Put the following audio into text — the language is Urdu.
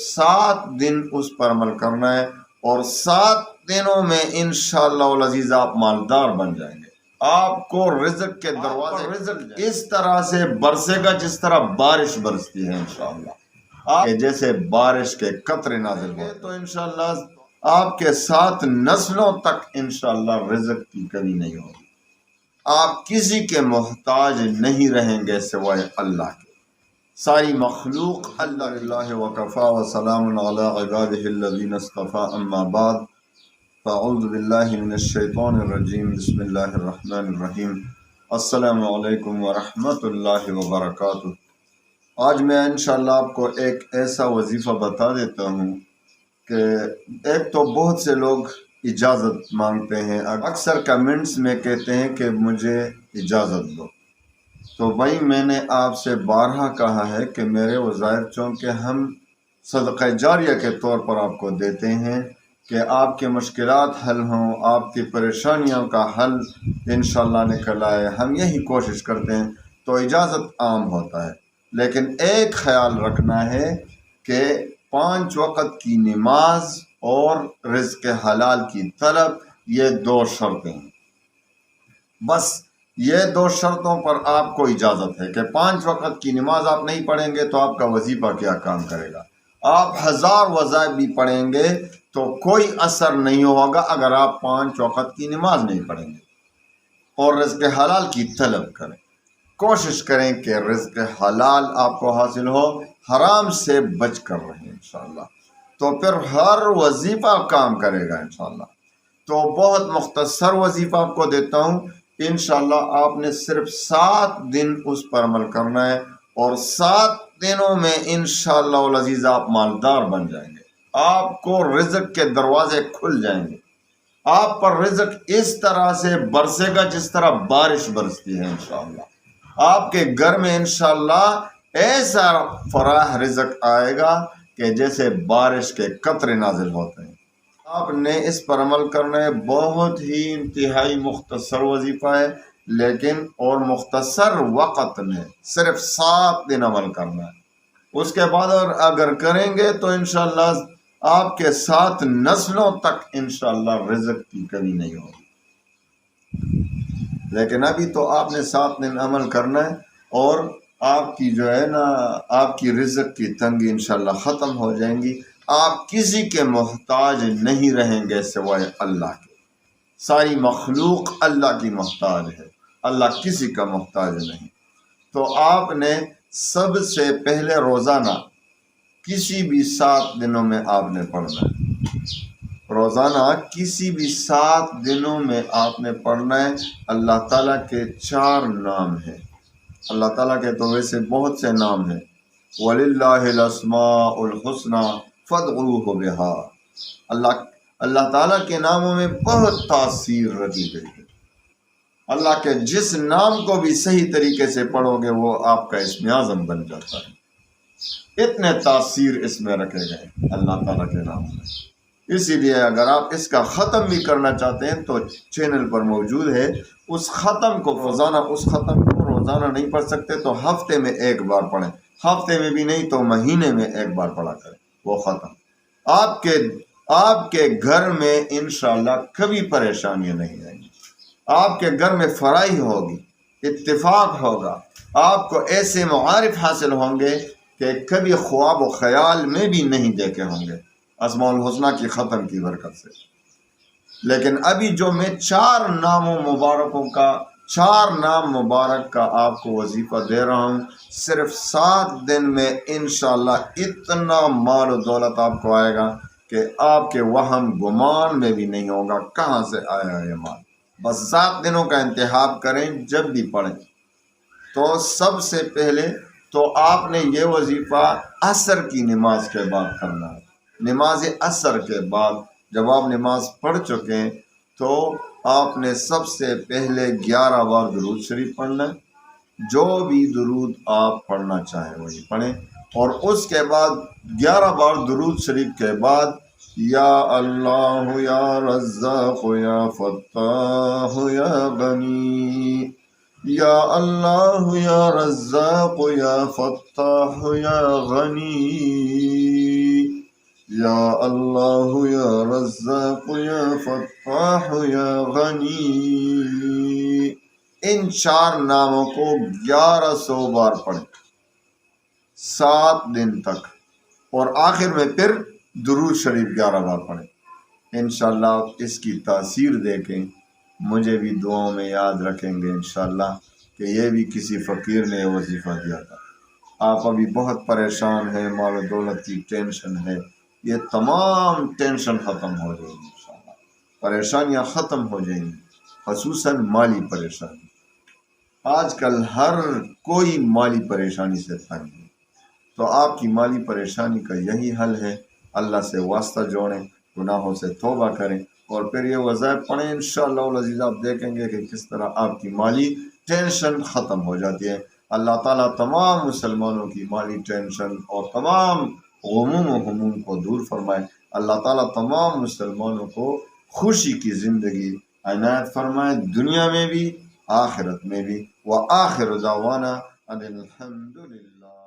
7 دن اس پر عمل کرنا ہے، اور 7 دنوں میں انشاءاللہ العزیز آپ مالدار بن جائیں گے۔ آپ کو رزق کے دروازے رزق اس طرح سے برسے گا جس طرح بارش برستی ہے انشاءاللہ، جیسے بارش کے قطرے نازل ہوئے تو انشاءاللہ آپ کے 7 نسلوں تک انشاءاللہ رزق کی کمی نہیں ہوگی۔ آپ کسی کے محتاج نہیں رہیں گے سوائے اللہ کے۔ ساری مخلوق اللہ للہ وکفا وسلام علی عبادہ الذین اصطفیٰ، اما بعد فاعوذ باللہ من الشیطان الرجیم، بسم اللہ الرحمن الرحیم۔ السلام علیکم ورحمۃ اللہ وبرکاتہ۔ آج میں انشاءاللہ آپ کو ایک ایسا وظیفہ بتا دیتا ہوں کہ ایک تو بہت سے لوگ اجازت مانگتے ہیں، اکثر کمنٹس میں کہتے ہیں کہ مجھے اجازت دو۔ تو بھائی میں نے آپ سے بارہا کہا ہے کہ میرے وظائف چونکہ ہم صدقہ جاریہ کے طور پر آپ کو دیتے ہیں کہ آپ کے مشکلات حل ہوں، آپ کی پریشانیوں کا حل انشاءاللہ نکل آئے، ہم یہی کوشش کرتے ہیں، تو اجازت عام ہوتا ہے۔ لیکن ایک خیال رکھنا ہے کہ 5 وقت کی نماز اور رزق حلال کی طلب، یہ 2 شرطیں ہیں۔ بس یہ 2 شرطوں پر آپ کو اجازت ہے کہ 5 وقت کی نماز آپ نہیں پڑھیں گے تو آپ کا وظیفہ کیا کام کرے گا؟ آپ 1000 وظائف بھی پڑھیں گے تو کوئی اثر نہیں ہوگا اگر آپ 5 وقت کی نماز نہیں پڑھیں گے۔ اور رزق حلال کی طلب کریں، کوشش کریں کہ رزق حلال آپ کو حاصل ہو، حرام سے بچ کر رہیں انشاءاللہ، تو پھر ہر وظیفہ کام کرے گا انشاءاللہ۔ تو بہت مختصر وظیفہ آپ کو دیتا ہوں، انشاءاللہ آپ نے صرف 7 دن اس پر عمل کرنا ہے، اور 7 دنوں میں انشاءاللہ العزیز آپ مالدار بن جائیں گے۔ آپ کو رزق کے دروازے کھل جائیں گے، آپ پر رزق اس طرح سے برسے گا جس طرح بارش برستی ہے انشاءاللہ۔ آپ کے گھر میں انشاءاللہ ایسا فراح رزق آئے گا کہ جیسے بارش کے قطرے نازل ہوتے ہیں۔ آپ نے اس پر عمل کرنا ہے، بہت ہی انتہائی مختصر وظیفہ ہے، لیکن اور مختصر وقت میں صرف 7 دن عمل کرنا ہے۔ اس کے بعد اگر کریں گے تو انشاءاللہ آپ کے 7 نسلوں تک انشاءاللہ رزق کی کمی نہیں ہوگی۔ لیکن ابھی تو آپ نے 7 دن عمل کرنا ہے، اور آپ کی جو ہے نا، آپ کی رزق کی تنگی انشاءاللہ ختم ہو جائیں گی۔ آپ کسی کے محتاج نہیں رہیں گے سوائے اللہ کے۔ ساری مخلوق اللہ کی محتاج ہے، اللہ کسی کا محتاج نہیں۔ تو آپ نے سب سے پہلے روزانہ کسی بھی 7 دنوں میں آپ نے پڑھنا ہے، روزانہ کسی بھی 7 دنوں میں آپ نے پڑھنا ہے۔ اللہ تعالیٰ کے 4 نام ہیں، اللہ تعالیٰ کے تو ویسے بہت سے نام ہیں، وَلِلَّهِ الْأَسْمَاءُ الْحُسْنَى فَادْعُوهُ بِهَا۔ اللہ تعالیٰ کے ناموں میں بہت تاثیر رکھی گئی ہے۔ اللہ کے جس نام کو بھی صحیح طریقے سے پڑھو گے وہ آپ کا اسم اعظم بن جاتا ہے، اتنے تاثیر اس میں رکھے گئے اللہ تعالیٰ کے ناموں میں۔ اسی لیے اگر آپ اس کا ختم بھی کرنا چاہتے ہیں تو چینل پر موجود ہے، اس ختم کو روزانہ نہیں پڑھ سکتے تو ہفتے میں 1 بار پڑھیں، ہفتے میں بھی نہیں تو مہینے میں 1 بار پڑھا کریں وہ ختم۔ آپ کے گھر میں انشاءاللہ کبھی پریشانیاں نہیں آئیں گی، آپ کے گھر میں فرائی ہوگی، اتفاق ہوگا، آپ کو ایسے معارف حاصل ہوں گے کہ کبھی خواب و خیال میں بھی نہیں دیکھے ہوں گے، اسماء الحسنہ کی ختم کی برکت سے۔ لیکن ابھی جو میں 4 نام مبارک کا آپ کو وظیفہ دے رہا ہوں، صرف 7 دن میں انشاءاللہ اتنا مال و دولت آپ کو آئے گا کہ آپ کے وہم گمان میں بھی نہیں ہوگا کہاں سے آیا ہے یہ مال۔ بس 7 دنوں کا انتخاب کریں، جب بھی پڑھیں تو سب سے پہلے تو آپ نے یہ وظیفہ عصر کی نماز کے بعد کرنا ہے۔ نماز عصر کے بعد جب آپ نماز پڑھ چکے تو آپ نے سب سے پہلے 11 بار درود شریف پڑھنا ہے، جو بھی درود آپ پڑھنا چاہیں وہی پڑھیں، اور اس کے بعد 11 بار درود شریف کے بعد یا اللہ یا رزاق یا فتاح یا غنی، یا اللہ یا رزاق یا فتاح یا غنی، یا اللہ یا رزاق یا فتاح یا غنی، ان 4 ناموں کو 1100 بار پڑھیں 7 دن تک، اور آخر میں پھر درود شریف 11 بار پڑھیں۔ انشاءاللہ اس کی تاثیر دیکھیں، مجھے بھی دعاؤں میں یاد رکھیں گے انشاءاللہ کہ یہ بھی کسی فقیر نے وظیفہ دیا تھا۔ آپ ابھی بہت پریشان ہیں، مال و دولت کی ٹینشن ہے، یہ تمام ٹینشن ختم ہو جائے گی انشاءاللہ، پریشانیاں ختم ہو جائیں گی، خصوصاً مالی پریشانی۔ آج کل ہر کوئی مالی پریشانی سے تنگ ہے، تو آپ کی مالی پریشانی کا یہی حل ہے، اللہ سے واسطہ جوڑیں، گناہوں سے توبہ کریں، اور پھر یہ وظائف پڑھیں۔ انشاءاللہ العزیز آپ دیکھیں گے کہ کس طرح آپ کی مالی ٹینشن ختم ہو جاتی ہے۔ اللہ تعالیٰ تمام مسلمانوں کی مالی ٹینشن اور تمام غموم و ہموم کو دور فرمائے۔ اللہ تعالیٰ تمام مسلمانوں کو خوشی کی زندگی عنایت فرمائے، دنیا میں بھی آخرت میں بھی۔ وآخر دعوانا ان الحمد للہ۔